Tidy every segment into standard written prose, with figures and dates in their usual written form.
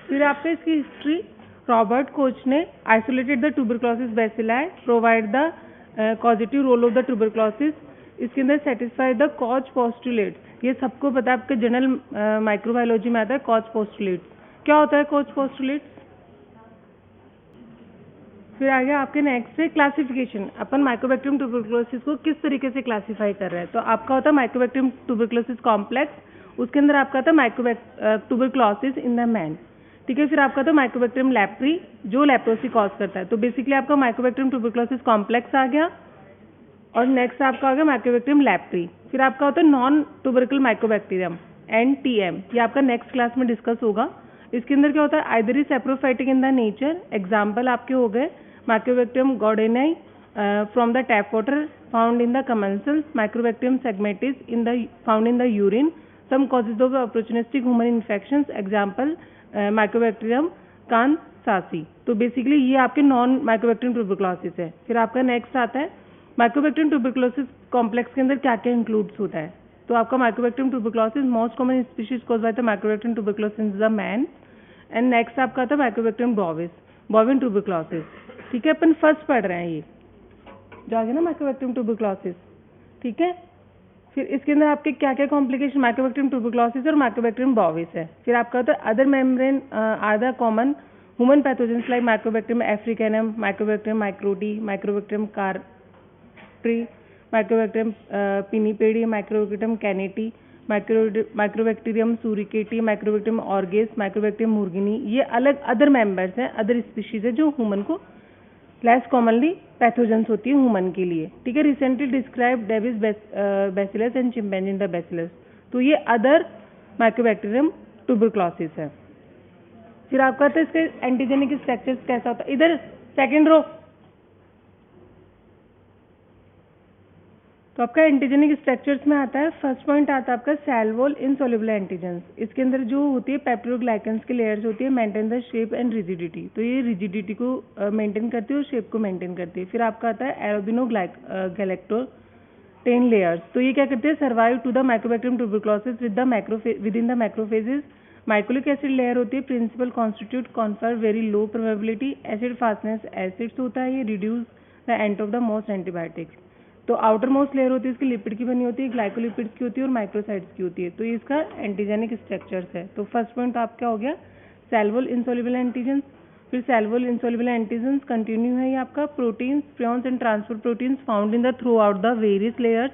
फिर आपका इसकी हिस्ट्री, रॉबर्ट कोच ने isolated the tuberculosis bacilli, provide the causative role of the tuberculosis, इसके अंदर सेटिस्फाई द कॉज पोस्टुलेट्स। ये सबको पता है, आपके जनरल माइक्रोबायोलॉजी में आता है कॉज पोस्टुलेट्स। क्या होता है कॉज पोस्टुलेट्स? फिर आ गया आपके नेक्स्ट है क्लासिफिकेशन। अपन माइकोबैक्टीरियम ट्यूबरक्लोसिस को किस तरीके से क्लासीफाई कर रहे हैं, तो आपका होता है माइकोबैक्टीरियम ट्यूबरक्लोसिस कॉम्प्लेक्स, उसके अंदर आपका था ट्यूबरक्लोसिस इन द मैन, ठीक है। फिर आपका था माइकोबैक्टीरियम लैप्री जो लेप्रोसी कॉज करता है। तो बेसिकली आपका माइकोबैक्टीरियम ट्यूबरक्लोसिस कॉम्प्लेक्स आ गया, और नेक्स्ट आपका आ गया माइकोबैक्टीरियम लैप्री। फिर आपका होता है नॉन ट्यूबरकल माइकोबैक्टीरियम NTM, ये आपका नेक्स्ट क्लास में डिस्कस होगा। इसके अंदर क्या होता है, either is saprophytic in the nature, example आपके हो गए Mycobacterium gordonae from the tap water found in the commensals, Mycobacterium smegmatis in the found in the urine, some causes of opportunistic human infections, example Mycobacterium kansasii. तो basically ये आपके non Mycobacterium tuberculosis है। फिर आपका next आता है Mycobacterium tuberculosis complex के अंदर क्या क्या इंक्लूड्स होता है। तो आपका Mycobacterium tuberculosis most common species cause by the Mycobacterium tuberculosis in the man, and next आपका आता है माइकोबैक्टीरियम बोविस, बोविन ट्यूबरक्लोसिस, ठीक है। अपन फर्स्ट पढ़ रहे हैं ये जो आ गया ना माइकोबैक्टीरियम ट्यूबरक्लोसिस, ठीक है। फिर इसके अंदर आपके क्या क्या कॉम्प्लिकेशन माइकोबैक्टीरियम ट्यूबरक्लोसिस और माइकोबैक्टीरियम बोविस है। फिर आपका होता है other membrane are the common human pathogens like Mycobacterium africanum, Mycobacterium microti, Mycobacterium caprae, Mycobacterium pinnipedii, Mycobacterium canettii, Microbacterium suricattae, Microbacterium orygis, Microbacterium मुर्गिनी। ये अलग अदर मेंबर्स हैं, अदर स्पीशीज है जो ह्यूमन को लेस कॉमनली पैथोजेंस होती है human के लिए, ठीक है। Recently describe Davis bacillus and chimpanzee the bacillus. तो ये अदर माइकोबैक्टीरियम ट्यूबरक्लोसिस है। फिर आपका तो इसके एंटीजेनिक स्ट्रक्चर्स कैसा होता है, इधर सेकेंड रो। तो आपका एंटीजेनिक स्ट्रक्चर्स में आता है, फर्स्ट पॉइंट आता है आपका सेल वॉल इनसॉल्युबल एंटीजेंस। इसके अंदर जो होती है पेप्टिडोग्लाइकन्स की लेयर्स होती है, maintain the shape and rigidity. तो ये रिजिडिटी को मेंटेन करती है और शेप को मेंटेन करती है। फिर आपका आता है एरोबिनोगैलेक्टोटेन लेयर्स। तो ये क्या करते हैं, survive to the Mycobacterium tuberculosis with in the macrophages. Mycolic acid layer होती है, principal constitute confer very low probability acid fastness acids होता है, ये reduce the end of the most antibiotics. तो आउटर मोस्ट लेयर होती है इसकी lipid की बनी होती है, ग्लाइकोलिपिड्स की होती है और माइक्रोसाइड्स की होती है। तो ये इसका एंटीजेनिक स्ट्रक्चर्स है। तो फर्स्ट पॉइंट आप क्या हो गया, सेल वॉल इनसॉल्युबल एंटीजेंस। फिर cell wall insoluble antigens continue है ये आपका proteins, prions and transfer proteins found in the throughout the various layers.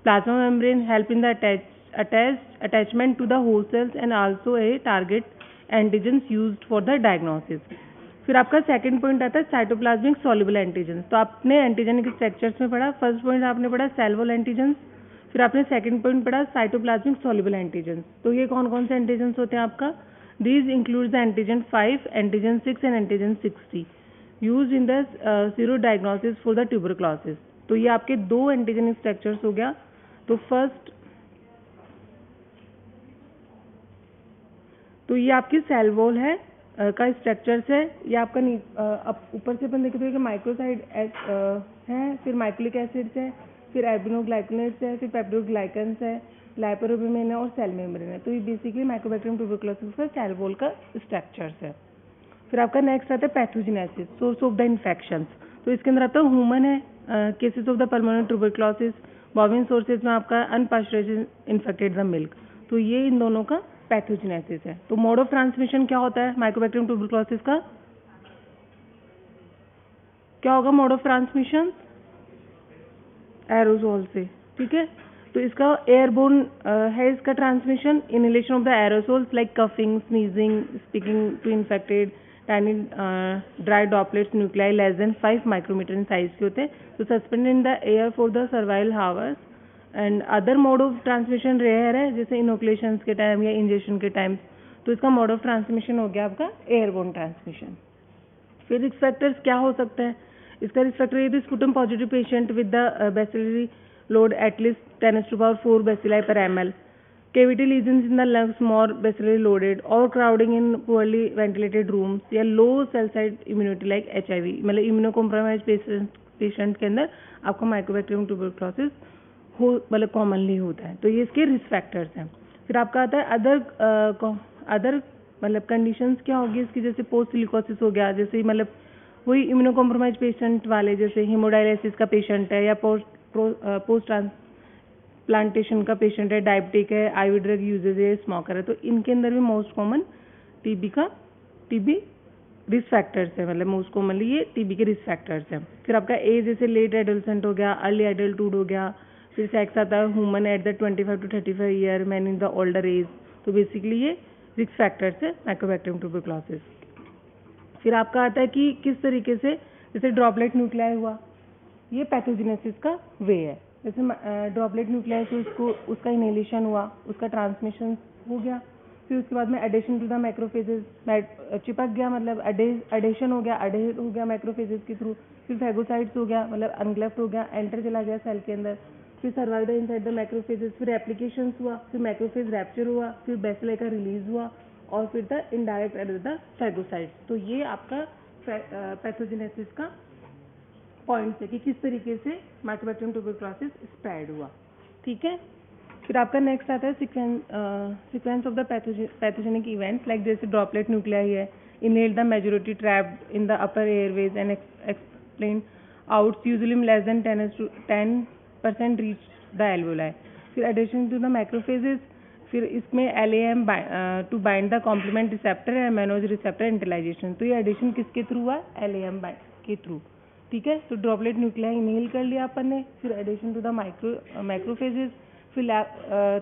Plasma membrane help in the attachment to the host cells and also a target antigens used for the diagnosis। फिर आपका second point आता है cytoplasmic soluble antigens. तो आपने antigenic structures में पढ़ा, first point आपने पढ़ा सेल वॉल एंटीजेंस, फिर आपने सेकंड पॉइंट पढ़ा साइटोप्लाज्मिक सॉल्युबल एंटीजेंस। तो ये कौन कौन से एंटीजेंस होते हैं आपका, these include the antigen 5, antigen 6 and antigen 60 use in the serodiagnosis for the tuberculosis. तो ये आपके दो एंटीजेनिक स्ट्रक्चर्स हो गया। तो फर्स्ट तो ये आपकी सेल वॉल है का स्ट्रक्चर्स है। ये आपका अब ऊपर से अपन देखते हैं कि माइक्रोसाइड है, फिर माइक्रोलिक एसिड्स है, फिर एल्बिनोग्लाइकोलेट्स है, फिर पेप्टिडोग्लाइकन्स है, लाइपोरोबिमेन है और सेल मेम्ब्रेन है। तो ये बेसिकली माइकोबैक्टीरियम ट्यूबरक्लोसिस का सेल वॉल का स्ट्रक्चर्स है। फिर आपका नेक्स्ट आता है pathogenesis, source of the infections. तो इसके अंदर आता है ह्यूमन है, cases of the permanent tuberculosis, bovine sources में आपका अनपास्चराइज्ड इन्फेक्टेड द मिल्क। तो ये इन दोनों का पैथोजेनेसिस है। तो मोड ऑफ ट्रांसमिशन क्या होता है माइकोबैक्टीरियम ट्यूबरक्लोसिस का, क्या होगा मोड ऑफ ट्रांसमिशन, एरोसोल से, ठीक है। तो इसका एयरबोर्न है इसका transmission, inhalation of the aerosols like coughing, sneezing, speaking to infected, tiny dry droplets nuclei less than 5 micrometre in size के होते हैं। तो suspended in the air for the survival hours. And other mode of transmission rare है, जैसे inoculation के time या injection के time. तो इसका मोड ऑफ ट्रांसमिशन हो गया आपका एयरबोर्न ट्रांसमिशन। फिर रिस्क फैक्टर्स क्या हो सकते हैं, इसका रिस्क फैक्टर यदि sputum positive patient with the bacillary load at least 10⁴ bacilli per ml, cavity lesions in the lungs more bacillary loaded, or crowding in poorly ventilated rooms, या low cell side immunity like HIV, मतलब immuno compromise patient के अंदर आपका Mycobacterium tuberculosis मतलब commonly होता है। तो ये इसके रिस्क फैक्टर्स हैं। फिर आपका आता है अदर मतलब कंडीशंस क्या होगी इसकी, जैसे पोस्ट सिलिकोसिस हो गया, जैसे मतलब वही इम्यूनो कॉम्प्रोमाइज पेशेंट वाले, जैसे हीमोडायलिसिस का पेशेंट है या पोस्ट ट्रांसप्लांटेशन का पेशेंट है, डायबिटिक है, आईवी ड्रग यूजेज है, स्मोकर है, तो इनके अंदर भी most common TB risk factors है, मतलब मोस्ट कॉमनली ये टीबी के रिस्क फैक्टर्स हैं। फिर आपका एज जैसे लेट एडोलसेंट हो गया, अर्ली एडल्टहुड हो गया, फिर सेक्स आता है human at the 25 to 35 year, man in the older age. तो बेसिकली ये रिस्क फैक्टर्स है माइकोबैक्टीरियम ट्यूबरक्लोसिस। फिर आपका आता है कि किस तरीके से, जैसे ड्रॉपलेट न्यूक्लियाई हुआ, ये पैथोजेनेसिस का वे है। जैसे ड्रॉपलेट न्यूक्लियाई से उसका इनहेलेशन हुआ, उसका ट्रांसमिशन हो गया, फिर उसके बाद में एडेशन टू द मैक्रोफेजेस, चिपक गया, मतलब एडेशन हो गया, अडेट हो गया मैक्रोफेजेस के थ्रू, फिर फैगोसाइट्स हो गया, मतलब अनग्लेफ्ट हो गया, एंटर चला गया सेल के अंदर, फिर सर्वाइव इनसाइड द मैक्रोफेजेस, फिर एप्लीकेशंस हुआ, फिर मैक्रोफेज रैप्चर हुआ, फिर बेसिलाई का रिलीज हुआ, और फिर the indirect at the phagocytes. तो ये आपका पैथोजेनेसिस का पॉइंट्स है कि किस तरीके से माइकोबैक्टीरियम ट्यूबरक्लोसिस स्प्रेड हुआ। ठीक है, फिर आपका नेक्स्ट आता है sequence of the pathogenic events, like जैसे ड्रॉपलेट न्यूक्लियाई है, inhaled the majority trapped in the upper airways and explain outs usually less than 10% reach the alveoli. फिर एडिशन टू द मैक्रोफेजेस, फिर इसमें LAM to bind the complement receptor and mannose receptor internalisation. तो ये addition किसके through हुआ, LAM के through. ठीक है, तो ड्रॉपलेट न्यूक्लियाई इनहेल कर लिया अपन ने, फिर एडिशन टू द मैक्रोफेजेस, फिर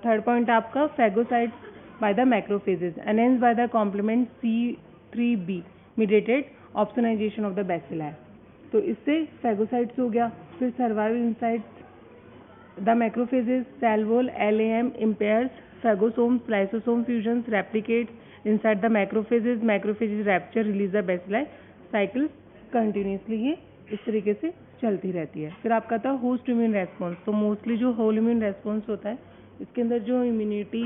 थर्ड पॉइंट आपका phagocytes by the macrophages enhance by the complement C3b mediated opsonisation of the bacilli. तो इससे फैगोसाइट्स हो गया, फिर survive inside the macrophages, cell wall LAM impairs phagosomes, lysosome fusions, replicates inside the macrophages rupture, release the bacilli, cycle continuously ये इस तरीके से चलती रहती है। फिर आपका था होस्ट इम्यून रेस्पॉन्स। तो मोस्टली जो होल इम्यून रेस्पॉन्स होता है, इसके अंदर जो इम्यूनिटी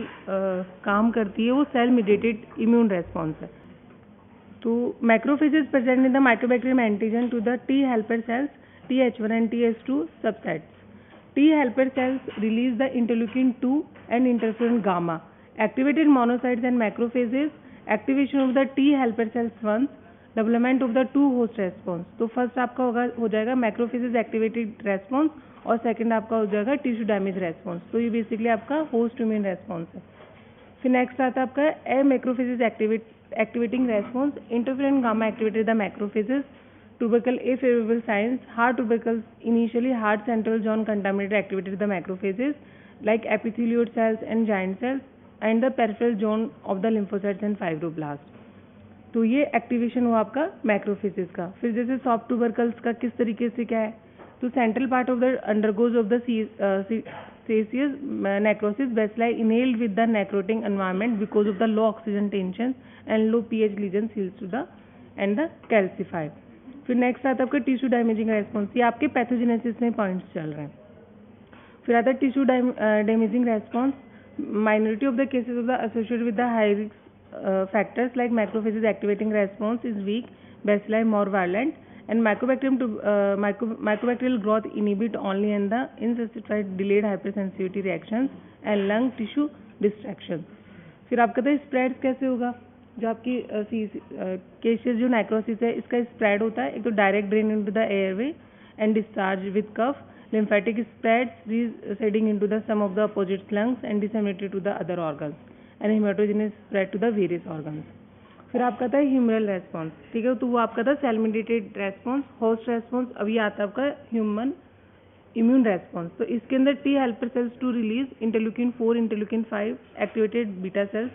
काम करती है वो सेल मीडिएटेड इम्यून रेस्पॉन्स है। तो macrophages present in the Mycobacterium antigen to the T helper cells TH1 and TH2 subsets. T helper cells release the interleukin 2 and interferon gamma. Activated monocytes and macrophages, activation of the T helper cells once, development of the two host response. तो first आपका हो जाएगा macrophages activated response, और second आपका हो जाएगा tissue damage response. तो ये बेसिकली आपका होस्ट इम्यून रेस्पॉन्स है। फिर नेक्स्ट आता है आपका a macrophages activating response, interferon gamma activated the macrophages, tubercle A favorable signs, hard tubercles, initially hard central zone contaminated activated the macrophages like epithelioid cells and giant cells, and the peripheral zone of the lymphocytes and fibroblasts. तो ये activation हुआ आपका macrophages का। फिर जैसे soft tubercles का किस तरीके से क्या है, तो central part of the undergoes of the caseous necrosis, bacilli inhaled with the necrotising environment because of the low oxygen tension and low pH lesion heals to the and the calcify. फिर next आता है आपका tissue damaging response, ये आपके pathogenesis में points चल रहे हैं। फिर आता है tissue damaging response, minority of the cases of the associated with the high risk factors like macrophages activating response is weak, bacilli more violent, and mycobacterial growth inhibit only and the incaseified delayed hypersensitivity reactions and lung tissue destruction. फिर आपका तो spread कैसे होगा, जो आपकी cases जो necrosis है इसका स्प्रेड होता है, एक तो direct drain into the airway and discharge with cough, lymphatic spreads receding into the some of the opposite lungs and disseminated to the other organs, and hematogenous spread to the various organs. फिर आपका था humoral response, ठीक है, तो वो आपका था cell mediated response, host response. अभी आता है आपका ह्यूमन इम्यून रेस्पॉन्स। तो इसके अंदर T helper cells to release interleukin 4, interleukin 5, activated beta cells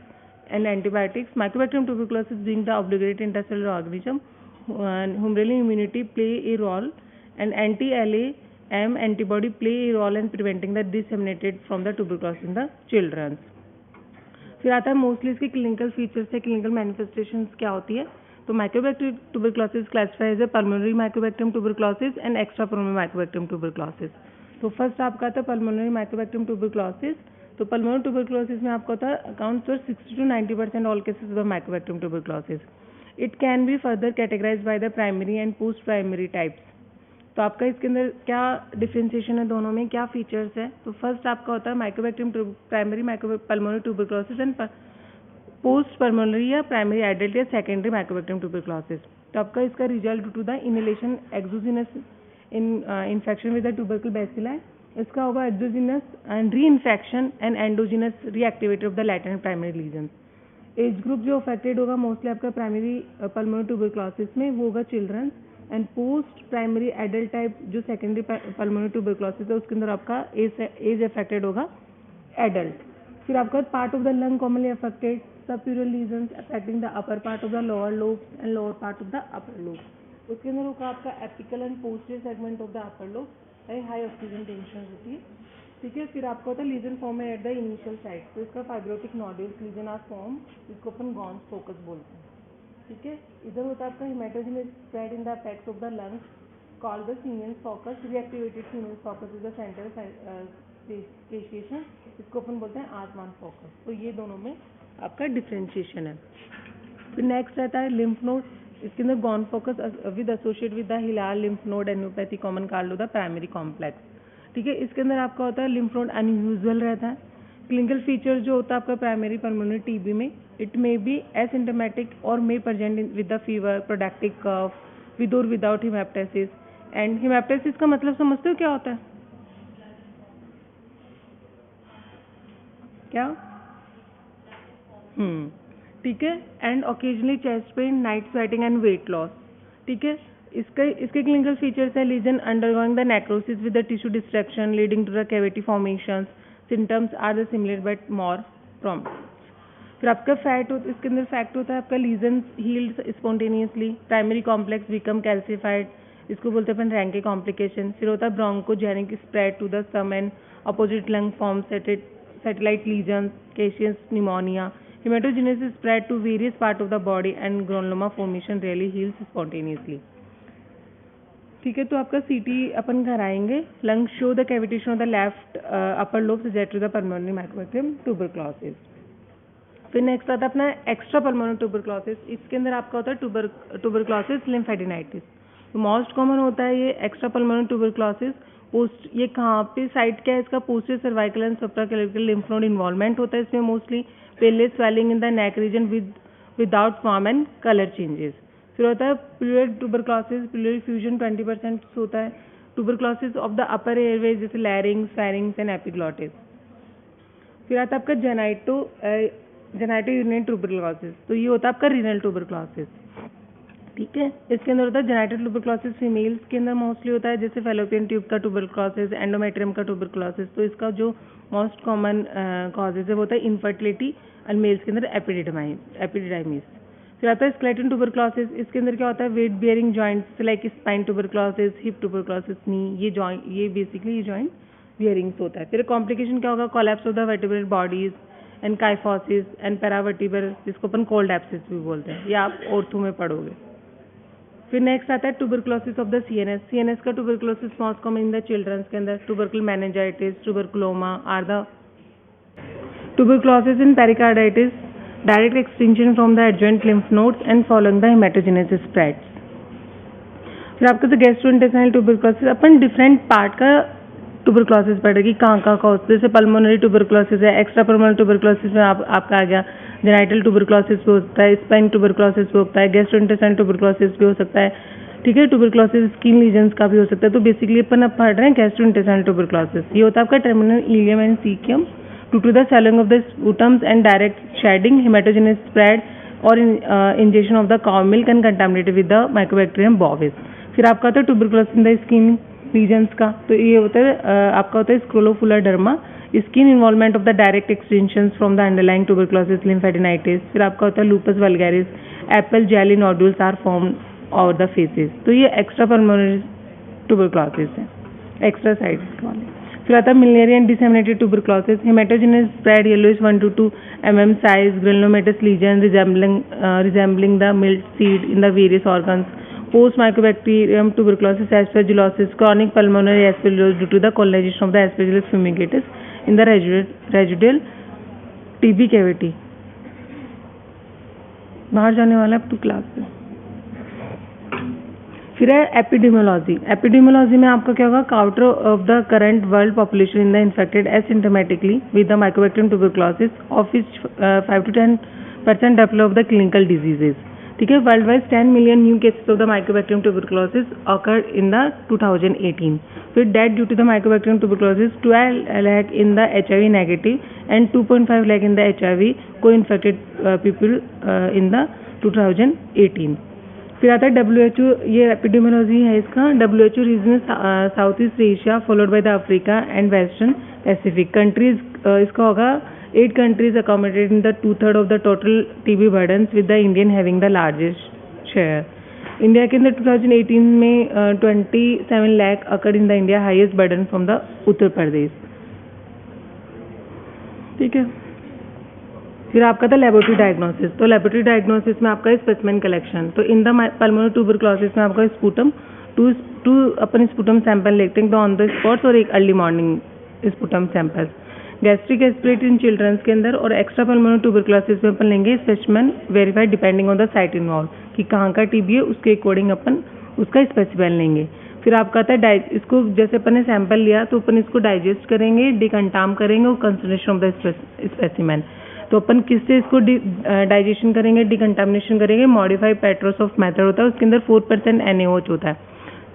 and antibiotics. Mycobacterium tuberculosis being the obligate intercellular organism, humoral immunity play a role, and anti-LAM antibody play a role in preventing the disseminated from the tuberculosis in the children. फिर आता है mostly इसके clinical features है, clinical manifestations क्या होती है। तो Mycobacterium tuberculosis classifies है pulmonary Mycobacterium tuberculosis and extrapulmonary Mycobacterium tuberculosis. तो फर्स्ट आपका आता है पल्मोनरी माइकोबैक्टीरियम ट्यूबरक्लोसिस। तो पल्मोनरी ट्यूबरक्लोसिस में आपको होता है account for 60 to 90% all cases of Mycobacterium tuberculosis. It can be further categorise by the primary and post primary types. तो आपका इसके अंदर क्या डिफरेंशिएशन है, दोनों में क्या फीचर्स है। तो फर्स्ट आपका होता है Mycobacterium primary pulmonary tuberculosis and post pulmonary या प्राइमरी एडल्ट या सेकेंडरी माइकोबैक्टीरियम ट्यूबरक्लोसिस। तो आपका इसका result due to the inhalation exogenous infection with the tubercle bacilli, इसका होगा exogenous and re infection and endogenous reactivator of the latent primary lesion. Age group जो affected होगा mostly आपका primary pulmonary tuberculosis में वो होगा children, and post primary adult type जो secondary pulmonary tuberculosis है उसके अंदर आपका एज अफेक्टेड होगा एडल्ट। फिर आपका part of the lung commonly affected, subpleural lesions affecting the upper part of the lower lobes and lower part of the upper lobe। उसके अंदर होगा आपका apical and posterior segment of the upper lobe, high oxygen tension होती है, ठीक है। फिर आपका होता है lesion form at the initial side, तो इसका fibrotic nodules lesion are form, इसको अपन गॉन्स फोकस बोलते हैं, ठीक है। इधर होता है आपका haematogenic spread in the apex of the lungs called the Simon focus, reactivated Simon focus is the centre speciation, इसको अपन बोलते हैं आसमान फोकस। तो ये दोनों में आपका डिफ्रेंशिएशन है। फिर नेक्स्ट रहता है लिम्फ नोड, इसके अंदर Ghon focus with associate with the hilar lymph node adenopathy common called the primary complex, ठीक है। इसके अंदर आपका होता है लिम्फ नोड अनयूजुअल रहता है। क्लिनिकल फीचर जो होता है आपका प्राइमरी पल्मोनरी टीबी में, इट मे बी एसिम्टोमेटिक और may present with the fever, productive cough with और विदाउट हिमेप्टाइसिस। एंड हिमेप्टाइसिस का मतलब समझते हो क्या होता है? क्या? ठीक है। And occasionally chest pain, night sweating and weight loss, ठीक है। इसके क्लिनिकल फीचर्स है lesion undergoing the necrosis with the tissue destruction leading to the cavity formations, symptoms are the similar but more prompt. फिर आपका fat होता है, इसके अंदर फैक्ट होता है आपका lesion healed spontaneously, primary complex become calcified, इसको बोलते हैं अपन रैंके कॉम्प्लिकेशन। फिर होता है bronchogenic spread to the same and opposite lung form, satellite lesions, caseous pneumonia, hematogenesis spread to various parts of the body and granuloma formation rarely heals spontaneously, ठीक है। तो आपका सीटी अपन कराएंगे, lung show the cavitation of the left upper lobe suggest to the pulmonary Mycobacterium tuberculosis. फिर next आता है अपना एक्स्ट्रा पल्मोनरी ट्यूबरक्लोसिस, इसके अंदर आपका होता है ट्यूबरक्लोसिस लिम्फेडिनाइटिस। तो मोस्ट कॉमन होता है ये एक्स्ट्रा पल्मोनरी ट्यूबरक्लोसिस। पोस्ट ये कहाँ पे साइड क्या है इसका? Posterior cervical and supraclavicular lymph node involvement होता है इसमें mostly. Pale swelling in the neck region without form and colour changes. फिर होता है प्लूरल ट्यूबरक्लोसिस, प्लूरल फ्यूजन 20% होता है। Tuberculosis of the upper Airways जैसे लैरिंग्स, फेरिंग्स एंड एपिग्लॉटिस। फिर आता है आपका जेनाइटो यूरिनरी ट्यूबरक्लोसिस, तो ये होता है आपका रीनल ट्यूबरक्लोसिस, ठीक है। इसके अंदर होता है जेनाइटल ट्यूबरक्लोसिस फीमेल्स के अंदर मोस्टली होता है, जैसे फेलोपियन ट्यूब का ट्यूबरक्लोसिस, एंडोमेट्रियम का ट्यूबरक्लोसिस। तो इसका जो मोस्ट कॉमन कॉजेज है वो होता है इनफर्टिलिटी, और मेल्स के अंदर एपिडिडाइमिस। फिर आता है स्केलेटन ट्यूबरक्लोसिस, इसके अंदर क्या होता है? Weight bearing joints like spine tuberculosis, hip tuberculosis, knee, ये बेसिकली ये जॉइंट बियरिंग्स होता है। फिर कॉम्प्लिकेशन क्या होगा? Collapse of the vertebral bodies and kyphosis and paravertebral, जिसको अपन कोल्ड एब्सिस भी बोलते हैं, ये आप ऑर्थो में पढ़ोगे। फिर नेक्स्ट आता है tuberculosis of the CNS. CNS का tuberculosis most common in the childrens के अंदर। Tubercular meningitis, tuberculoma are the tuberculosis in pericarditis, direct extension from the adjacent lymph nodes and following the haematogenesis spreads. फिर आपका the gastrointestinal tuberculosis, अपन different part का tuberculosis पढ़ेगी, कहाँ का होता है। जैसे पल्मोनरी ट्यूबरक्लोसिस है, एक्स्ट्रा पल्मोनरी ट्यूबरक्लोसिस में आपका आ गया, जेनाइटल ट्यूबरक्लोसिस भी होता है, स्पाइन ट्यूबरक्लोसिस भी होता है, गैस्ट्रोइंटेस्टाइनल ट्यूबरक्लोसिस भी हो सकता है, ठीक है। ट्यूबरक्लोसिस स्किन लीजन्स का भी हो सकता है। तो बेसिकली अपन अब पढ़ रहे हैं गैस्ट्रोइंटेस्टाइनल ट्यूबरक्लोसिस। ये होता है आपका terminal ileum and caecum due to the swelling of the sputums and direct shedding, haematogenous spread और injection of the cow milk and contaminated with the mycobacterium bovis. फिर आपका होता है tuberculosis in the skin regions का, तो ये होता है आपका होता है scrofuloderma, skin involvement of the direct extension from the underlying tuberculosis lymphadenitis. फिर आपका होता है lupus vulgaris, apple jelly नोडुल्स are form over the faces. तो ये एक्स्ट्रा पल्मोनरी ट्यूबरक्लोसिस है, एक्स्ट्रा साइड्स वाले। फिर आता है miliary and disseminated tuberculosis, haematogenous spread, yellowish 1 to 2 mm size, granulomatous lesion resembling the milk seed in the various organs. Post mycobacterium tuberculosis, aspergillosis, chronic pulmonary aspergillosis due to the colonization of the Aspergillus fumigatus in the residual TB cavity. बाहर जाने वाला है अब तो class से। फिर है epidemiology. Epidemiology में आपका क्या होगा? Quarter of the current world population in the infected asymptomatically with the Mycobacterium tuberculosis, of which 5 to 10 percent develop of the clinical diseases. ठीक है, world wise 10 million new cases of the Mycobacterium tuberculosis occurred in the 2018। फिर death due to the Mycobacterium tuberculosis 12 lakh in the HIV negative and 2.5 lakh in the HIV coinfected people in the 2018। फिर आता है WHO, ये epidemiology है इसका। WHO region South East Asia followed by the Africa and Western Pacific countries. इसका होगा 8 countries accommodated in the 2/3 of the total TB burdens with the Indian having the largest share। India के अंदर 2018 में 27 lakh occurred in the India, highest burden from the Uttar Pradesh. ठीक है, फिर आपका था लेबोरेटरी डायग्नोसिस। तो लेबोरेटरी डायग्नोसिस में आपका स्पेसिमेन कलेक्शन। तो इन द पल्मोनरी ट्यूबरकुलोसिस में आपका स्पूटम टू अपन स्पूटम सैंपल लेते हैं ऑन द स्पॉट्स और एक early morning sputum sample. Gastric aspirate in childrens के अंदर और एक्स्ट्रा पल्मोनरी ट्यूबरकुलोसिस में अपन लेंगे specimen verified depending on the site involve कि कहाँ का टीबी है, उसके अकॉर्डिंग अपन उसका स्पेसिमेन लेंगे। फिर आपका आता है इसको जैसे अपन ने सैंपल लिया तो अपन इसको डाइजेस्ट करेंगे, डिकंटाम करेंगे और कंसंट्रेशन ऑफ द स्पेसिमेन। तो अपन किससे इसको डाइजेशन करेंगे, डिकंटामिनेशन करेंगे, मॉडिफाइड पेट्रोसॉफ्ट मेथड होता है, उसके अंदर 4% NaOH होता है।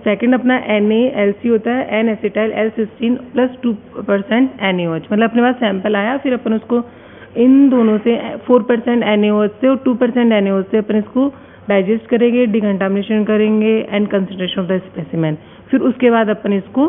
सेकंड अपना NaLC होता है, N एसिटाइल L-सिस्टीन प्लस 2% NaOH। मतलब अपने पास सैंपल आया, फिर अपन उसको इन दोनों से 4% NaOH से और 2% NaOH से अपन इसको डाइजेस्ट करेंगे, डिकंटामिनेशन करेंगे and concentration of the specimen. फिर उसके बाद अपन इसको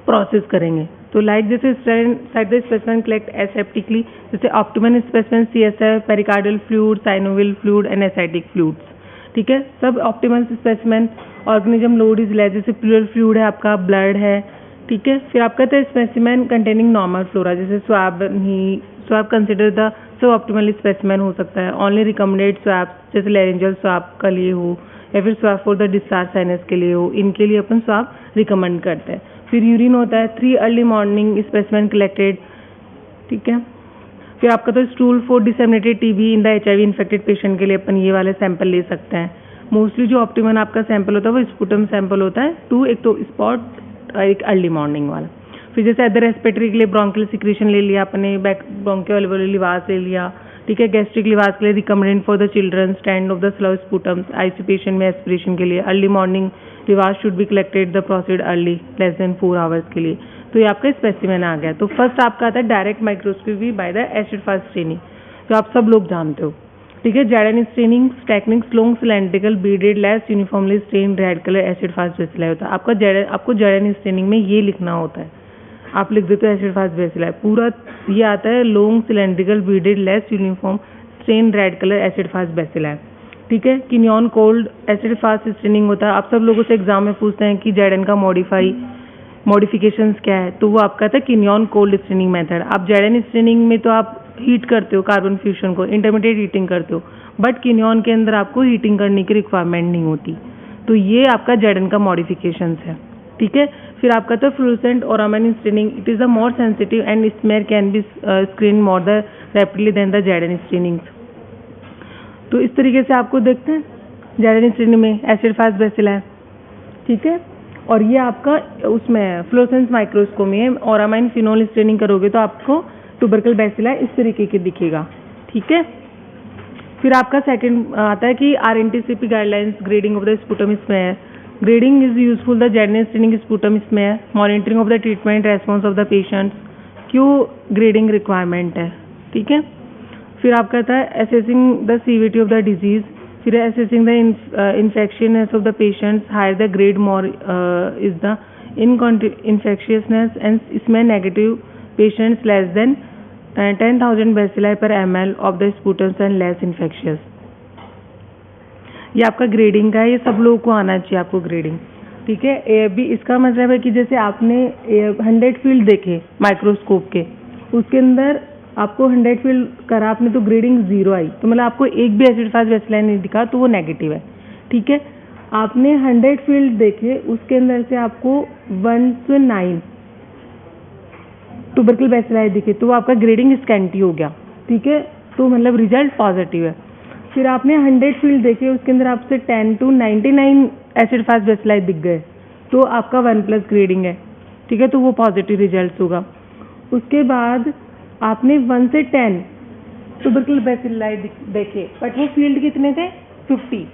प्रोसेस करेंगे। तो लाइक जैसे साइड द स्पेसिमेन कलेक्ट एसेप्टिकली, जैसे optimal specimen CSF, pericardial fluid, synovial fluid and Asiatic fluids. ठीक है, सब optimal specimen. Organism load is less, जैसे प्लूरल फ्लूइड है आपका, ब्लड है। ठीक है, फिर आपका था स्पेसिमेन कंटेनिंग नॉर्मल फ्लोरा, जैसे swab consider the sub optimal specimen हो सकता है। ओनली रिकमेंडेड स्वाब जैसे लैरिंजियल स्वाब का लिए हो या फिर swab for the discharge sinus के लिए हो, इनके लिए अपन स्वाब रिकमेंड करते हैं। फिर यूरिन होता है, 3 अर्ली मॉर्निंग स्पेसिमेन कलेक्टेड। ठीक है, फिर आपका तो stool for disseminated TB in the HIV infected patient के लिए अपन ये वाले सैंपल ले सकते हैं। मोस्टली जो ऑप्टिमल आपका सैंपल होता है वो स्पूटम सैंपल होता है, 2 एक तो स्पॉट एक अर्ली मॉर्निंग वाला। फिर जैसे अदर रेस्पिरेटरी के लिए ब्रोंकियल सिक्रीशन ले लिया अपने, ब्रोंकियल लिवास ले लिया। ठीक है, गैस्ट्रिक लिवास के लिए recommended for the children stand of the slow sputums. ICU patient में एस्पिरेशन के लिए early morning lavage should be collected the proceed early less than 4 hours के लिए। तो ये आपका स्पेसिमेन आ गया। तो फर्स्ट आपका आता है direct microscopy by the acid fast staining, जो आप सब लोग जानते हो। ठीक है, Z N staining techniques, long cylindrical beaded less uniformly stain red colour acid fast bacilli होता है। आपको जैडन स्टेनिंग में ये लिखना होता है, आप लिख देते हो एसिड फास्ट बेसिलाई, पूरा ये आता है long cylindrical beaded less uniform stain red colour acid fast bacilli. ठीक है, Kinyoun cold acid fast staining होता है। आप सब लोगों से एग्जाम में पूछते हैं कि जैडन का मॉडिफिकेशंस क्या है, तो वो आपका था किनियन कोल्ड स्टेनिंग मेथड। आप जैडन स्टेनिंग में तो आप हीट करते हो कार्बन फ्यूजन को, इंटरमीडिएट हीटिंग करते हो, बट किनियन के अंदर आपको हीटिंग करने की रिक्वायरमेंट नहीं होती। तो ये आपका जैडन का मॉडिफिकेशंस है। ठीक है, फिर आपका तो fluorescent auramine staining, it is the more sensitive and smear can be screen more the rapidly than the जैडन स्टेनिंग। तो इस तरीके से आपको देखते हैं जैडन स्टेनिंग में एसिड फास्ट बेसिलाई। ठीक है, और ये आपका उसमें फ्लोरेसेंस माइक्रोस्कोपी में ओरामाइन फिनोल स्टेनिंग करोगे तो आपको ट्यूबरकल बेसिलाई इस तरीके के दिखेगा। ठीक है, फिर आपका सेकंड आता है कि RNTCP guidelines grading of the sputum smear. Grading is useful the जैडन staining sputum smear, monitoring of the treatment response of the patients. क्यों ग्रेडिंग रिक्वायरमेंट है? ठीक है, फिर आपका था assessing the severity of the disease, फिर assessing the infectionness of the patients, higher the grade more is the infectiousness and इसमें negative patients less than 10,000 bacilli per ml of the sputums and less infectious. ये आपका grading का है, ये सब लोगों को आना चाहिए आपको ग्रेडिंग। ठीक है, भी इसका मतलब है कि जैसे आपने 100 फील्ड देखे माइक्रोस्कोप के, उसके अंदर आपको 100 फील्ड करा आपने तो ग्रेडिंग 0 आई, तो मतलब आपको एक भी एसिड फास्ट बेसिलाई नहीं दिखा तो वो नेगेटिव है। ठीक है, आपने 100 फील्ड देखे, उसके अंदर से आपको 1 से 9 ट्यूबरकल बेसिलाई दिखे तो वो आपका ग्रेडिंग स्कैंटी हो गया। ठीक है, तो मतलब रिजल्ट पॉजिटिव है। फिर आपने 100 फील्ड देखे, उसके अंदर आपसे 10 to 99 एसिड फास्ट बेसिलाई दिख गए तो आपका 1+ ग्रेडिंग है। ठीक है, तो वो पॉजिटिव रिजल्ट होगा। उसके बाद आपने 1 से 10 ट्यूबरकुलर बैसिलाई देखे, बट वो फील्ड कितने थे 50।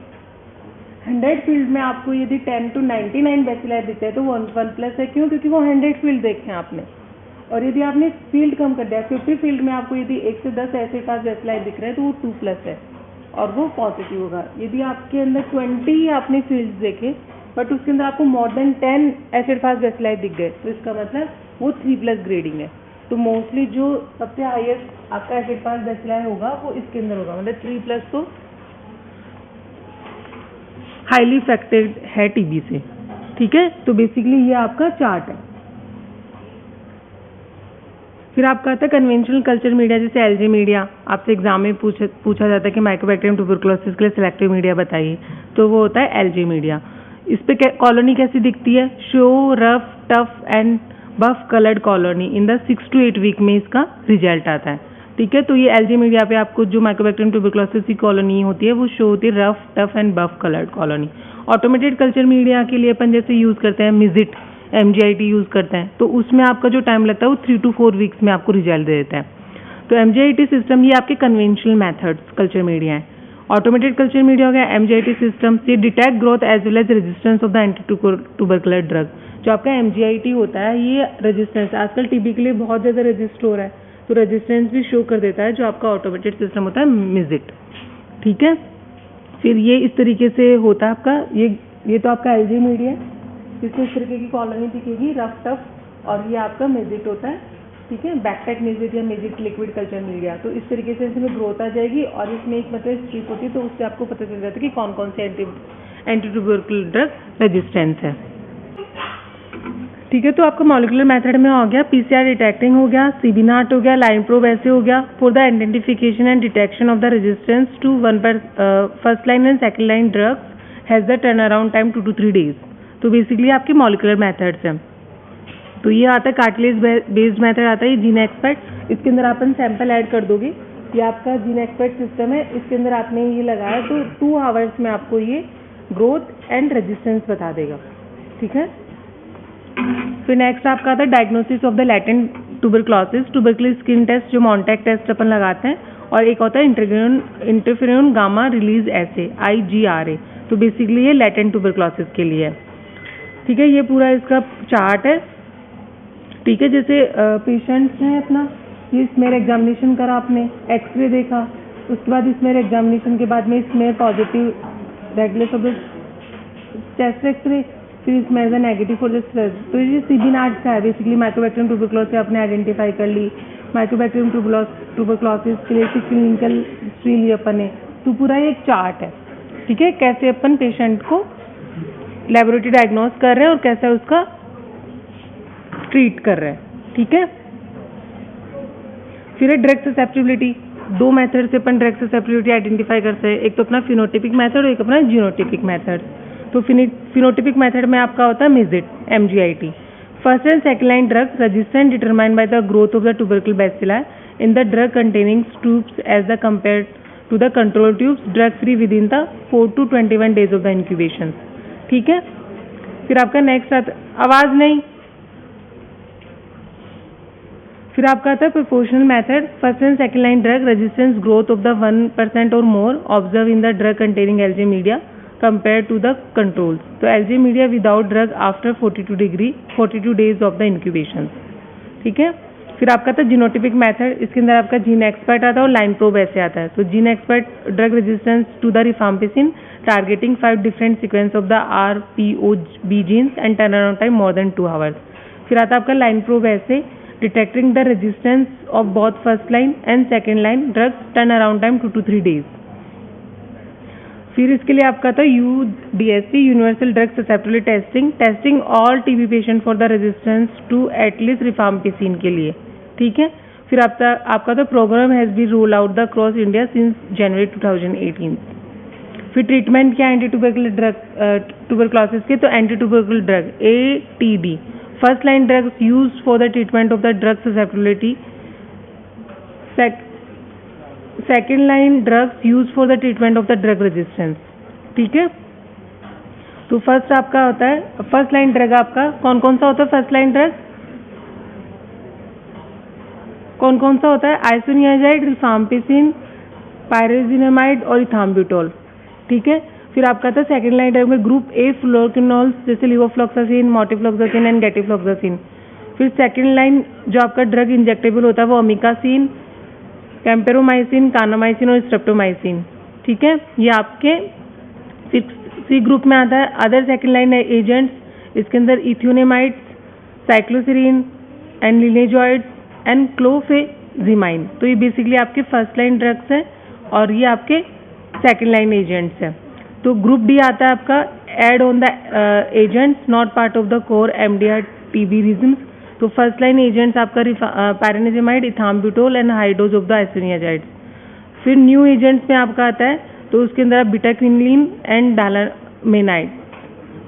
100 फील्ड में आपको यदि 10 to 99 बैसिलाई दिखते हैं तो वो 1 प्लस है। क्यों? क्योंकि वो 100 फील्ड देखे हैं आपने। और यदि आपने फील्ड कम कर दिया, 50 फील्ड में आपको यदि 1 से 10 ऐसे पास बैसिलाई दिख रहे हैं तो वो 2 प्लस है और वो पॉजिटिव होगा। यदि आपके अंदर 20 आपने फील्ड्स देखे बट उसके अंदर आपको more than 10 acid fast bacilli दिख गए तो इसका मतलब वो 3 प्लस ग्रेडिंग है। तो मोस्टली जो सबसे हाईएस्ट आपका एसिड फास्ट बैसिलाई होगा वो इसके अंदर होगा, मतलब 3 प्लस तो हाईली इफेक्टेड है टीबी से। ठीक है, तो बेसिकली ये आपका चार्ट है। फिर आपका आता है कन्वेंशनल कल्चर मीडिया, जैसे एलजी मीडिया। आपसे एग्जाम में पूछा जाता है कि माइकोबैक्टीरियम ट्यूबरकुलोसिस के लिए सिलेक्टिव मीडिया बताइए, तो वो होता है एलजी मीडिया। इस पे कॉलोनी कैसी दिखती है? Show, rough, tough and buff coloured colony in the 6 to 8 week में इसका रिजल्ट आता है। ठीक है, तो ये एलजी मीडिया पे आपको जो माइकोबैक्टीरियम ट्यूबरकुलोसिस की कॉलोनी होती है वो शो होती है rough, tough and buff coloured colony. Automated culture media के लिए अपन जैसे यूज़ करते हैं मिजिट, MGIT यूज़ करते हैं, तो उसमें आपका जो टाइम लगता है वो 3 to 4 वीक्स में आपको रिजल्ट दे देता है। तो MGIT सिस्टम ये आपके कन्वेंशनल मेथड्स कल्चर मीडिया है। ऑटोमेटेड कल्चर मीडिया हो गया MGIT सिस्टम, ये detect growth as well as resistance of the anti tubercular drug. जो आपका MGIT होता है ये रेजिस्टेंस, आजकल टीबी के लिए बहुत ज़्यादा रजिस्ट हो रहा है, तो रेजिस्टेंस भी शो कर देता है जो आपका ऑटोमेटेड सिस्टम होता है मिजिट। ठीक है, फिर ये इस तरीके से होता है आपका ये तो आपका एलजी मीडिया है, इसमें इस तरीके की कॉलोनी दिखेगी रफ, टफ, और ये आपका मेजिट होता है। ठीक है, बैकटैक मेजिट या मेजिट लिक्विड कल्चर मीडिया। तो इस तरीके से इसमें ग्रोथ आ जाएगी और इसमें एक मतलब स्ट्रिप होती है, तो उससे आपको पता चल जाता है कि कौन कौन से एंटी ट्यूबरकुलर ड्रग रेजिस्टेंस है। ठीक है, तो आपका मॉलिक्यूलर मेथड में हो गया PCR डिटेक्टिंग हो गया, सीबीनाट हो गया, लाइन प्रोब ऐसे हो गया for the identification and detection of the resistance to first line and second line drugs has the turnaround time 2 to 3 days। तो बेसिकली आपके मॉलिक्यूलर मेथड्स हैं। तो ये आता है कार्टिलेज बेस्ड मेथड आता है, ये जीन एक्सपर्ट। इसके अंदर अपन सैंपल ऐड कर दोगे, ये आपका जीन एक्सपर्ट सिस्टम है। इसके अंदर आपने ये लगाया तो 2 आवर्स में आपको ये ग्रोथ एंड रेजिस्टेंस बता देगा। ठीक है, फिर नेक्स्ट आपका आता है diagnosis of the latent tuberculosis, tubercular skin test जो मॉन्टेक टेस्ट अपन लगाते हैं, और एक होता है इंटरफेरोन गामा रिलीज एसे IGRA। तो बेसिकली ये लैटेंट ट्यूबरकुलोसिस के लिए है। ठीक है, ये पूरा इसका चार्ट है। ठीक है, जैसे पेशेंट्स हैं अपना, ये स्मेयर एग्जामिनेशन करा आपने, एक्सरे देखा, उसके बाद स्मेयर एग्जामिनेशन के बाद में smear positive regular of the chest x ray, फिर smear negative for the stress. तो ये सीबीनाट का है, बेसिकली माइकोबैक्टीरियम ट्यूबरकुलोसिस आपने आइडेंटिफाई कर ली। माइकोबैक्टीरियम ट्यूबरकुलोसिस के लिए क्लिनिकल हिस्ट्री ली अपन ने। तो पूरा ये एक चार्ट है। ठीक है, कैसे अपन पेशेंट को लेबोरेटरी डायग्नोस कर रहे हैं और कैसे उसका ट्रीट कर रहे हैं। ठीक है, फिर है ड्रग ससेप्टिबिलिटी। 2 मेथड से अपन ड्रग ससेप्टिबिलिटी आइडेंटिफाई करते हैं, एक तो अपना फिनोटिपिक मेथड और एक अपना जीनोटिपिक मेथड। तो फिनोटिपिक मेथड में आपका होता है MGIT MGIT। First and second line drug resistance determined by the growth of the tubercular bacilli in the drug containing tubes as the compared to the control tubes, drug free with in the 4 to 21 days of the incubation. ठीक है, फिर आपका next आता आवाज नहीं, फिर आपका आता है proportional method. First and second line drug resistance growth of the 1% और more observe in the drug containing LJ media compare to the controls. तो LJ media without drug after 42 days of the incubation. ठीक है, फिर आपका था genotypic method, इसके अंदर आपका जीन एक्सपर्ट आता है और लाइन प्रोब ऐसे आता है। तो GeneXpert drug resistance to the rifampicin targeting 5 different sequence of the RPOB genes and turnaround time more than 2 hours। फिर आता है आपका line probe assay detecting the resistance of both first line and second line drugs, turnaround time 2 to 3 days। फिर इसके लिए आपका था UDST universal drug susceptibility testing all TB patient for the resistance to at least rifampicin के लिए। ठीक है, फिर आपका तो programme has be roll out the across India since January 2018। फिर ट्रीटमेंट क्या एंटी ट्यूबरकुलर ड्रग ट्यूबरकुलोसिस के, तो anti tubercular drug ATD first line drugs used for the treatment of the drug susceptibility, second line drugs use for the treatment of the drug resistance. ठीक है, तो first आपका होता है first line drug, आपका कौन कौन सा होता है फर्स्ट लाइन ड्रग? कौन कौन सा होता है? आइसोनियाजाइड, रिफाम्पिसिन, पायरेजिनामाइड और इथाम्ब्यूटोल। ठीक है, फिर आपका था सेकेंड लाइन ड्रग में ग्रुप ए फ्लोरोक्विनोल्स जैसे लिवोफ्लॉक्सासिन, मोटिफ्लॉक्सासिन एंड गेटिफ्लॉक्सासिन। फिर सेकेंड लाइन जो आपका ड्रग इंजेक्टेबल होता है वो अमिकासिन, कैम्पेरोमाइसिन, कानामाइसिन और स्ट्रेप्टोमाइसिन। ठीक है, ये आपके सी ग्रुप में आता है। अदर सेकेंड लाइन एजेंट्स, इसके अंदर इथ्योनेमाइड्स, साइक्लोसिरीन एंड लिनेजॉइड्स एंड क्लोफेजिमाइन। तो ये बेसिकली आपके फर्स्ट लाइन ड्रग्स हैं और ये आपके सेकेंड लाइन एजेंट्स हैं। तो ग्रुप डी आता है आपका add on the agents not part of the core MDR TB regimens. तो फर्स्ट लाइन एजेंट्स आपका pyrazinamide, ethambutol and high dose of the isoniazids. फिर न्यू एजेंट्स में आपका आता है तो उसके अंदर आप बीटाक्विनलिन एंड डालामेनाइड।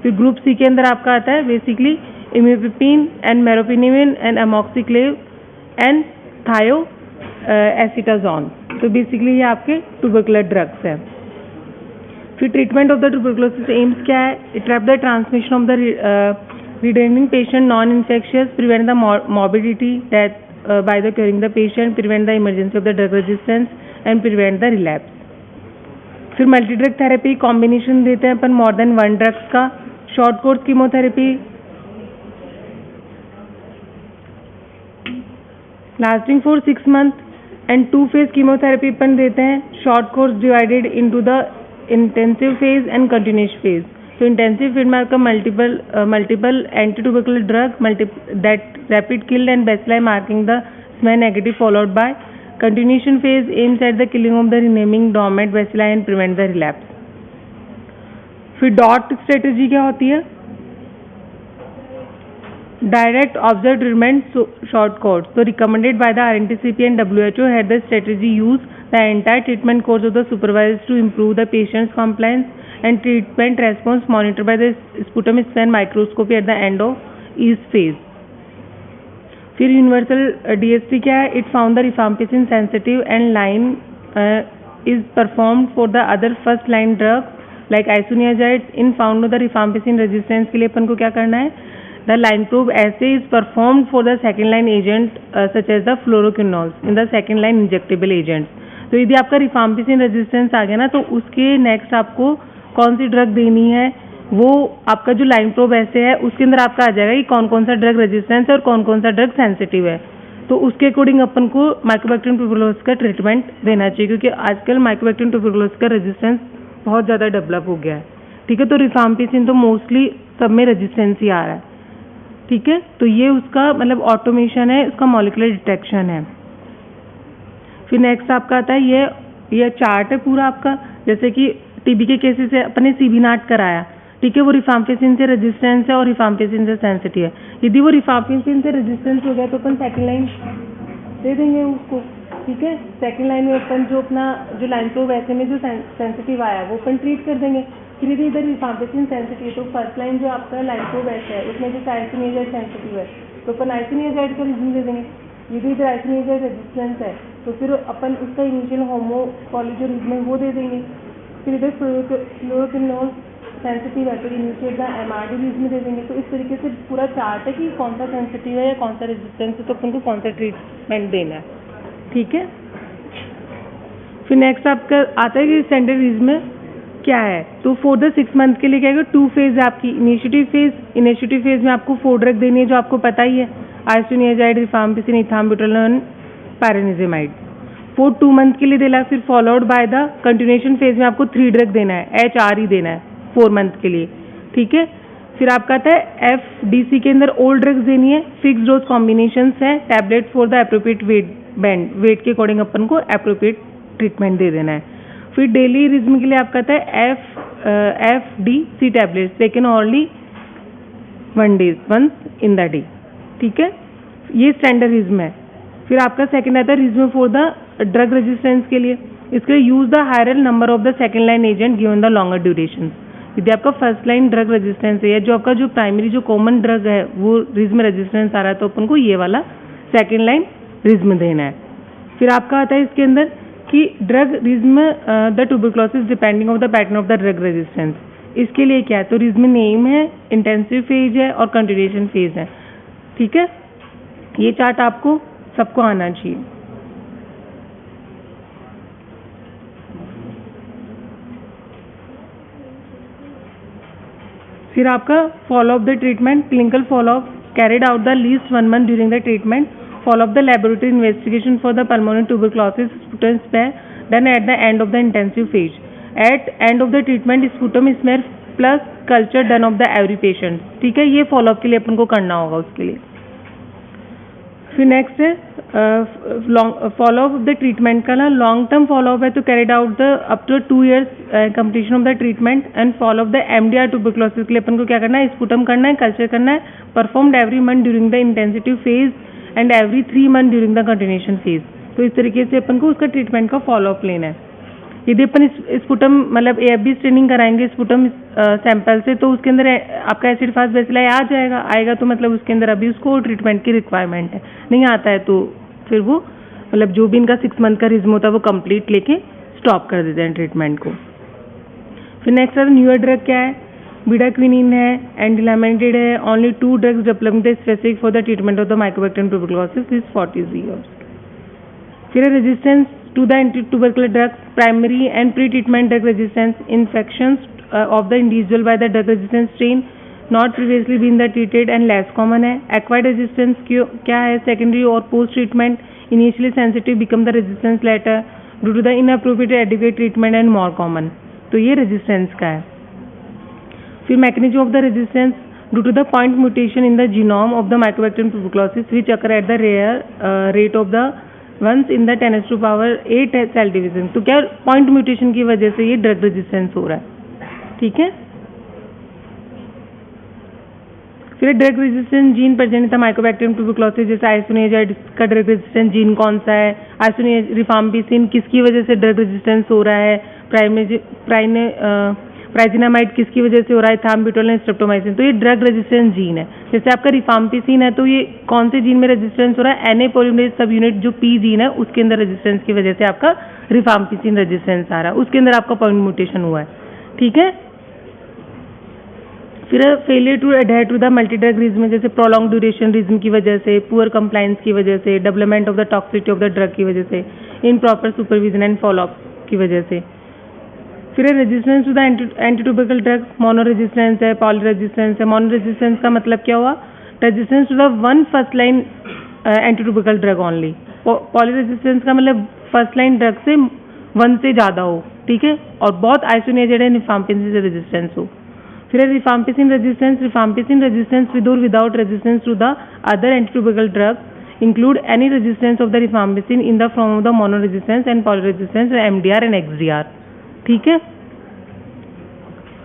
फिर ग्रुप सी के अंदर आपका आता है बेसिकली इमिपेपिन एंड मेरोपिनिमिन एंड अमॉक्सिक्लेव एंड थायो एसिटाजोन। तो बेसिकली ये आपके ट्यूबरकुलर ड्रग्स हैं। फिर treatment of the tuberculosis AIIMS क्या है? It trap the transmission of the retaining patient, non infectious, prevent the morbidity, death by the curing the patient, prevent the emergency of the drug resistance and prevent the relapse. फिर multi drug therapy combination देते हैं अपन more than one drugs का। Short course chemotherapy lasting for 6 month and 2 phase chemotherapy अपन देते हैं। Short course divided into the intensive phase and continuous phase. तो intensive phase में आपका multiple anti tubercular drug that rapid killed and bacilli marking the smell negative followed by continuation phase aims at the killing of the remaining dormant bacilli and prevent the relapse. फिर DOT strategy क्या होती है? Direct observe treatment short course. तो recommended by the RNTCP and WHO had the strategy use the entire treatment course of the supervised to improve the patient's compliance and treatment response monitored by the sputum scan microscopy at the end of each phase. फिर universal DST क्या है? It found the rifampicin sensitive and line is performed for the other first line drugs like isoniazids. In found the rifampicin resistance के लिए अपन को क्या करना है? The line probe assay is performed for the second line agent such as the fluoroquinols in the second line injectable agent. तो यदि आपका रिफाम्पिसिन रेजिस्टेंस आ गया ना तो उसके नेक्स्ट आपको कौन सी ड्रग देनी है वो आपका जो लाइन प्रोब ऐसे है उसके अंदर आपका आ जाएगा कि कौन कौन सा ड्रग रेजिस्टेंस है और कौन कौन सा ड्रग सेंसिटिव है। तो उसके अकॉर्डिंग अपन को माइकोबैक्टीरियम ट्यूबरकुलोसिस का ट्रीटमेंट देना चाहिए क्योंकि आजकल माइकोबैक्टीरियम ट्यूबरकुलोसिस का रेजिस्टेंस बहुत ज़्यादा डेवलप हो गया है। ठीक है, तो रिफाम्पिसिन तो मोस्टली सब में रेजिस्टेंस ही आ रहा है। ठीक है, तो ये उसका मतलब ऑटोमेशन है, उसका मॉलिक्यूलर डिटेक्शन है। फिर नेक्स्ट आपका आता है ये चार्ट है पूरा आपका, जैसे कि टीबी के केसेस से अपने सीबी नाट कराया। ठीक है, वो रिफाम्पिसिन से रेजिस्टेंस है और रिफाम्पिसिन से सेंसिटिव है। यदि वो रिफाम्पिसिन से रेजिस्टेंस हो गया तो अपन सेकेंड लाइन दे देंगे उसको। ठीक है, सेकेंड लाइन में अपन जो अपना जो लाइन प्रोब ऐसे में जो सेंसिटिव आया वो अपन ट्रीट कर देंगे। फिर यदि इधर रिफाम्पिसिन सेंसिटिव तो फर्स्ट लाइन जो आपका लाइन प्रोब ऐसे है उसमें जो आइसोनियाजाइड सेंसिटिव है तो अपन आइसोनियाजाइड का रिज्यूम दे देंगे। यदि इधर आइसोनियाजाइड रेजिस्टेंस है तो फिर अपन उसका इनिशियल होमोपॉली जो रिज्यूम है वो दे देंगे। फिर इधर फ्लोरोक्विनोल सेंसिटिव है तो इनिशिएट द MRD रिज्यूम दे देंगे। तो इस तरीके से पूरा चार्ट है कि कौन सा सेंसिटिव है या कौन सा रेजिस्टेंस है तो अपन को कौन सा ट्रीटमेंट देना है। ठीक है, फिर नेक्स्ट आपका आता है कि स्टैंडर्ड रिज्यूम क्या है। तो फॉर द 6 मंथ के लिए क्या है? 2 फेज है आपकी। इनिशिएटिव फेज में आपको 4 ड्रग देनी है जो आपको पता ही है, isoniazid, rifampicin, ethambutol and pyrazinamide. For 2 month के लिए देना। फिर followed by the continuation phase में आपको 3 ड्रग देना है, HR ही देना है 4 मंथ के लिए। ठीक है, फिर आपका आता है FDC के अंदर ओल्ड ड्रग्स देनी है, फिक्स डोज कॉम्बिनेशंस है, tablet for the appropriate weight के अकॉर्डिंग अपन को अप्रोप्रिएट ट्रीटमेंट दे देना है। फिर डेली रिज्म के लिए आपका आता है FDC tablets taken only 1 day once in the day. ठीक है, ये स्टैंडर्ड रिज्म है। फिर आपका सेकेंड आता है regime for the drug resistance के लिए। इसके लिए use the higher number of the second line agent given the longer duration. यदि आपका फर्स्ट लाइन ड्रग रेजिस्टेंस है जो आपका जो प्राइमरी जो कॉमन ड्रग है वो रिज्म रेजिस्टेंस आ रहा है तो अपन को ये वाला सेकेंड लाइन रिज्म देना है। फिर आपका आता है इसके अंदर कि drug rhythm the tuberculosis depending of the pattern of the drug resistance. इसके लिए क्या है? तो रिज्म नेम है, इंटेंसिव फेज है और कंटिन्यूएशन फेज है। ठीक है, ये चार्ट आपको सबको आना चाहिए। फिर आपका follow up the treatment, clinical follow up carried out the least 1 month during the treatment, follow up the laboratory investigation for the pulmonary tuberculosis sputum smear done at the end of the intensive phase. At end of the treatment sputum smear plus culture done of the every patient। ठीक है, ये follow up के लिए अपन को करना होगा उसके लिए। फिर नेक्स्ट है फॉलो अप द ट्रीटमेंट का ना लॉन्ग टर्म फॉलो अप है, तो carried out the up to 2 years completion of the treatment and follow up the MDR tuberculosis के लिए अपन को क्या करना है, स्पुटम करना है, कल्चर करना है, performed every month during the intensity phase and every 3 months during the continuation phase. तो इस तरीके से अपन को उसका ट्रीटमेंट का फॉलो अप लेना है। यदि अपन स्पुटम मतलब AFB स्टेनिंग कराएंगे स्पुटम सैंपल से, तो उसके अंदर आपका एसिड फास्ट बेसिलाई आ जाएगा, आएगा तो मतलब उसके अंदर अभी उसको ट्रीटमेंट की रिक्वायरमेंट है। नहीं आता है तो फिर वो मतलब जो भी इनका 6 month का रिज्म होता है वो कंप्लीट लेके स्टॉप कर देते हैं ट्रीटमेंट को। फिर नेक्स्ट है न्यूअर ड्रग क्या है, बीडाक्विनिन है, एंडिलामेंटेड है, only 2 drugs developed specific for the treatment of the Mycobacterium tuberculosis is 40 years। फिर resistance to the anti-tubercular drugs, primary and pre-treatment drug resistance, infections of the individual by the drug resistance strain not previously been the treated and less common है। acquired resistance क्या है, secondary और post treatment, initially sensitive become the resistance later due to the inappropriate adequate treatment and more common। तो ये resistance का है। फिर mechanism of the resistance due to the point mutation in the genome of the Mycobacterium tuberculosis which occur at the rare rate of the once in the 10⁸ cell division. तो क्या point mutation की वजह से ये drug resistance हो रहा है। ठीक है, फिर ड्रग रेजिस्टेंस जीन प्रेजेंट था माइकोबैक्टीरियम ट्यूबरक्लोसिस, जैसे आइसोनियाजाइड का ड्रग रेजिस्टेंस जीन कौन सा है, रिफाम्पिसिन किसकी वजह से ड्रग रेजिस्टेंस हो रहा है, प्राइजिनामाइड किसकी वजह से हो रहा है, थाम्बुटोलिन, स्ट्रेप्टोमाइसिन। तो ये ड्रग रेजिस्टेंस जीन है। जैसे आपका रिफाम्पिसिन है तो ये कौन से जीन में रेजिस्टेंस हो रहा है, NA पॉलीमरेज सब यूनिट जो P जीन है उसके अंदर रेजिस्टेंस की वजह से आपका रिफाम्पिसिन रेजिस्टेंस आ रहा है, उसके अंदर आपका पॉइंट म्यूटेशन हुआ है। ठीक है, फिर failure to adhere to the multi drug regime, जैसे प्रोलॉन्ग ड्यूरेशन रिज्म की वजह से, पुअर कंप्लायंस की वजह से, development of the toxicity of the drug की वजह से, इनप्रॉपर सुपरविजन एंड फॉलोअप की वजह से। फिर resistance to the anti tubercle drug, mono resistance है, पॉली रेजिस्टेंस है। मोनो रेजिस्टेंस का मतलब क्या हुआ, resistance to the one first line anti tubercle drug only. Poly resistance का मतलब फर्स्ट लाइन ड्रग से 1 से ज़्यादा हो। ठीक है, और बहुत आइसोनियाजाइड एंड रिफाम्पिसिन से रेजिस्टेंस हो। फिर रिफाम्पिसिन रेजिस्टेंस विद और without resistance to the other anti tubercle drug include any resistance of the rifampicin in the form of the mono resistance and poly resistance, MDR and XDR। ठीक है,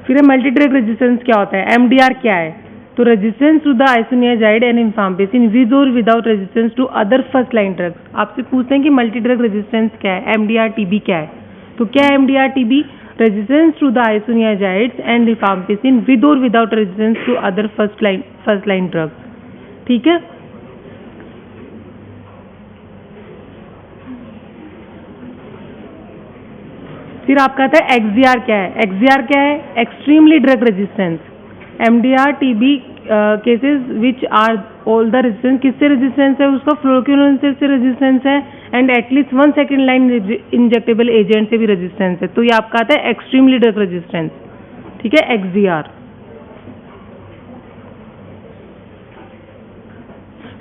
फिर multi drug resistance क्या होता है, MDR क्या है, तो resistance to the isoniazid and rifampicin with और without resistance to other first line drugs. आपसे पूछते हैं कि मल्टी ड्रग रेजिस्टेंस क्या है, MDR TB क्या है। तो क्या है MDR TB, resistance to the isoniazids and rifampicin with और without resistance to other first line drugs. ठीक है, फिर आपका आता है XDR क्या है। XDR क्या है, extremely drug resistance. MDR TB cases which are all the resistance, किससे रेजिस्टेंस है, उसका फ्लोरोक्विनोन से रेजिस्टेंस है and at least 1 second line injectable agent से भी रेजिस्टेंस है। तो ये आपका आता है एक्सट्रीमली ड्रग रेजिस्टेंस। ठीक है, XDR।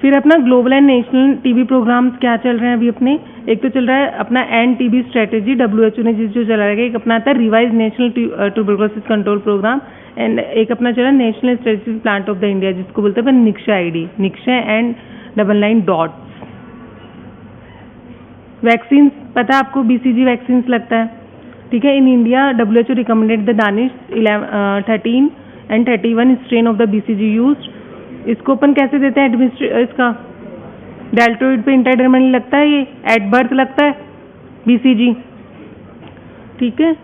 फिर अपना global and national TB programmes क्या चल रहे हैं अभी अपने, एक तो चल रहा है अपना एंड टीबी स्ट्रेटेजी, WHO ने जो चला रहा है, एक अपना आता है revise national tuberculosis control programme and एक अपना चला national strategic plan of the India जिसको बोलते हैं Nikshay ID, Nikshay and 99 DOTS. Vaccine पता है आपको, BCG वैक्सीन लगता है। ठीक है, in India WHO recommended the Danish 13 and 31 strain of the BCG used. इसको अपन कैसे देते हैं, इसका डेल्टोइड पे इंट्राडर्मली लगता है, ये एट बर्थ लगता है BCG। ठीक है,